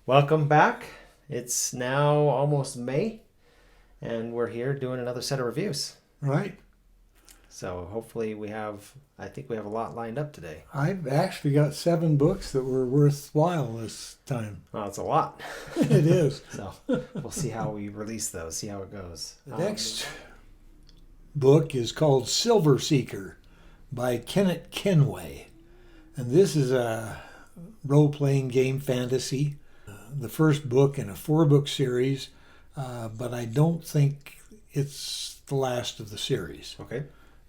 Welcome back. It's now almost May, and we're here doing another set of reviews. Right. So hopefully I think we have a lot lined up today. I've actually got 7 books that were worthwhile this time. Well, it's a lot. It is. So we'll see how we release those, see how it goes. The next book is called Sylver Seeker by Kennit Kenway. And this is a role-playing game fantasy. The first book in a 4-book series, but I don't think it's the last of the series. Okay.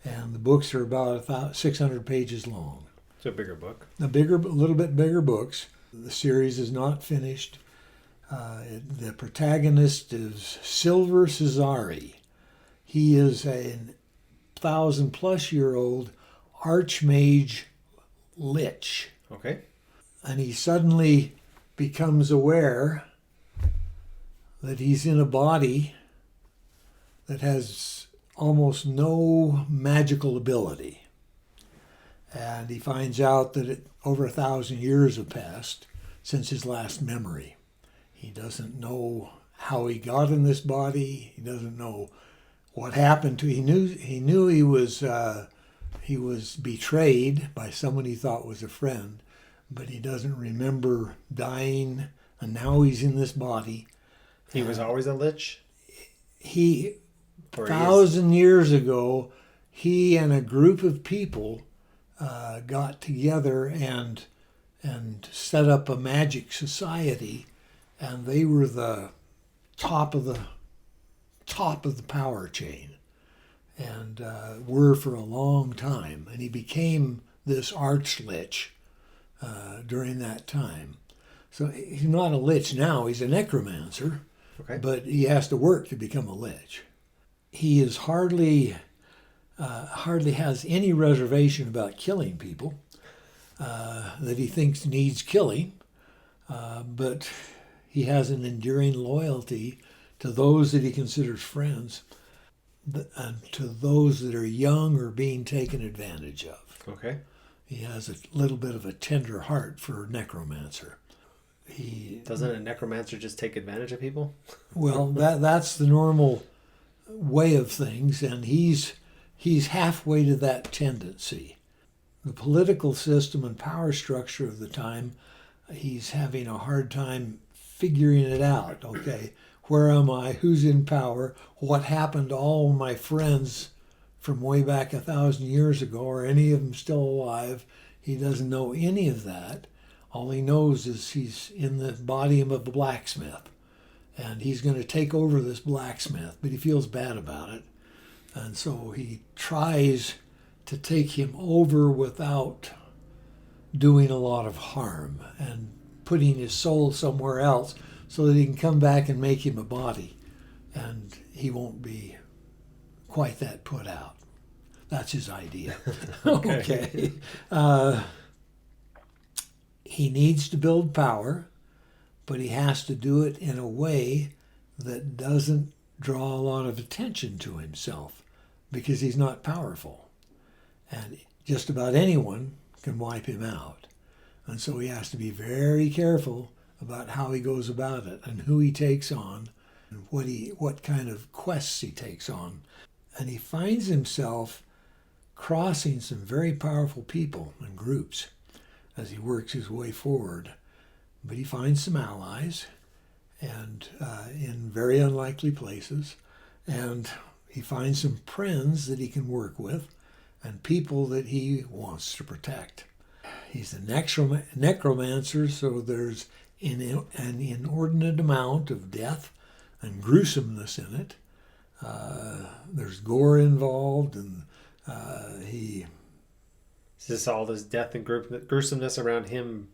And the books are about 600 pages long. It's a bigger book. A little bit bigger books. The series is not finished. The protagonist is Sylver Seeker. He is a 1,000-plus-year-old archmage lich. Okay. And he suddenly becomes aware that he's in a body that has almost no magical ability. And he finds out that over 1,000 years have passed since his last memory. He doesn't know how he got in this body. He doesn't know what happened to him. He knew he was betrayed by someone he thought was a friend, but he doesn't remember dying, and now he's in this body. He was always a lich? He 1,000 years ago, he and a group of people got together and set up a magic society, and they were the top of the power chain, and were for a long time. And he became this arch-lich during that time. So he's not a lich now, he's a necromancer, Okay. but he has to work to become a lich. He is hardly has any reservation about killing people that he thinks needs killing, but he has an enduring loyalty to those that he considers friends and to those that are young or being taken advantage of. Okay. He has a little bit of a tender heart for a necromancer. Doesn't a necromancer just take advantage of people? Well, that's the normal way of things, and he's halfway to that tendency. The political system and power structure of the time, he's having a hard time figuring it out. Okay, where am I? Who's in power? What happened to all my friends from way back 1,000 years ago? Are any of them still alive? He doesn't know any of that. All he knows is he's in the body of a blacksmith, and he's going to take over this blacksmith, but he feels bad about it. And so he tries to take him over without doing a lot of harm and putting his soul somewhere else so that he can come back and make him a body, and he won't be quite that put out. That's his idea. Okay. He needs to build power, but he has to do it in a way that doesn't draw a lot of attention to himself, because he's not powerful. And just about anyone can wipe him out. And so he has to be very careful about how he goes about it and who he takes on and what kind of quests he takes on. And he finds himself crossing some very powerful people and groups as he works his way forward. But he finds some allies, and in very unlikely places, and he finds some friends that he can work with and people that he wants to protect. He's a necromancer, so there's an inordinate amount of death and gruesomeness in it. There's gore involved, and Is this all this death and gruesomeness around him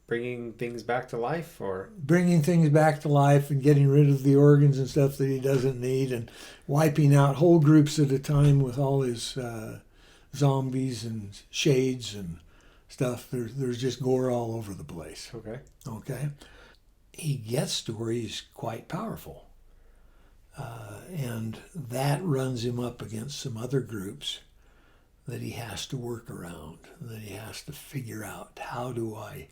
bringing things back to life, or bringing things back to life and getting rid of the organs and stuff that he doesn't need, and wiping out whole groups at a time with all his zombies and shades and stuff. There's just gore all over the place. Okay. He gets to where he's quite powerful, and that runs him up against some other groups that he has to work around, that he has to figure out, how do I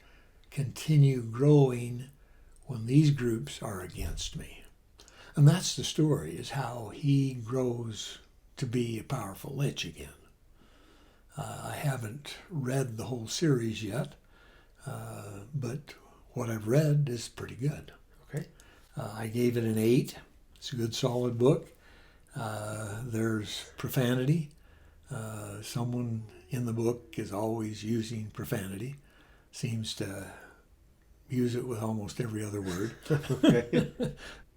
continue growing when these groups are against me. And that's the story, is how he grows to be a powerful lich again. I haven't read the whole series yet, but what I've read is pretty good. Okay. I gave it an 8. It's a good, solid book. There's profanity. Someone in the book is always using profanity. Seems to use it with almost every other word. Okay.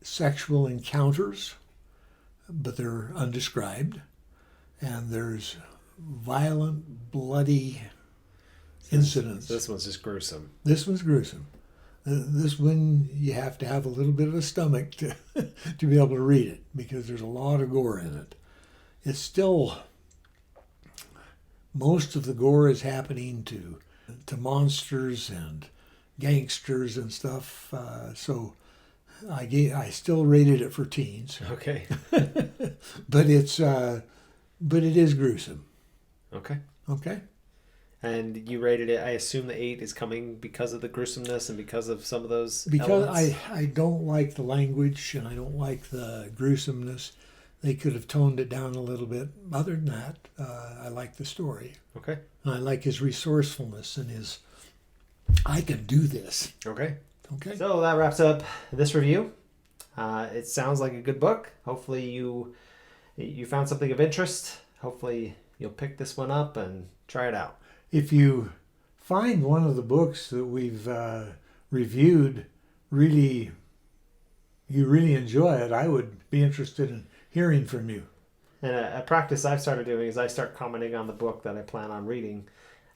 Sexual encounters, but they're undescribed. And there's violent, bloody incidents. This one's just gruesome. This one's gruesome. This one, you have to have a little bit of a stomach to to be able to read it, because there's a lot of gore in it. It's still, most of the gore is happening to monsters and gangsters and stuff. So I still rated it for teens, Okay. but it is gruesome. Okay. Okay. And you rated it, I assume the 8 is coming because of the gruesomeness and because of some of those Because elements? I don't like the language and I don't like the gruesomeness. They could have toned it down a little bit. Other than that, I like the story. Okay. And I like his resourcefulness and his, I can do this. Okay. Okay. So that wraps up this review. It sounds like a good book. Hopefully you found something of interest. Hopefully you'll pick this one up and try it out. If you find one of the books that we've reviewed, you really enjoy it, I would be interested in hearing from you. And a practice I've started doing is I start commenting on the book that I plan on reading.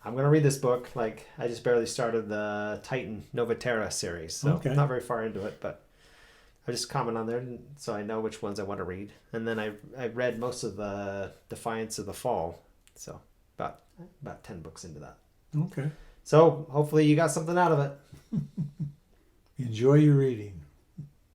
I'm going to read this book. Like, I just barely started the Titan Novaterra series, so Okay. not very far into it, but I just comment on there so I know which ones I want to read. And then I read most of the Defiance of the Fall, so about 10 books into that. Okay. So hopefully you got something out of it. Enjoy your reading.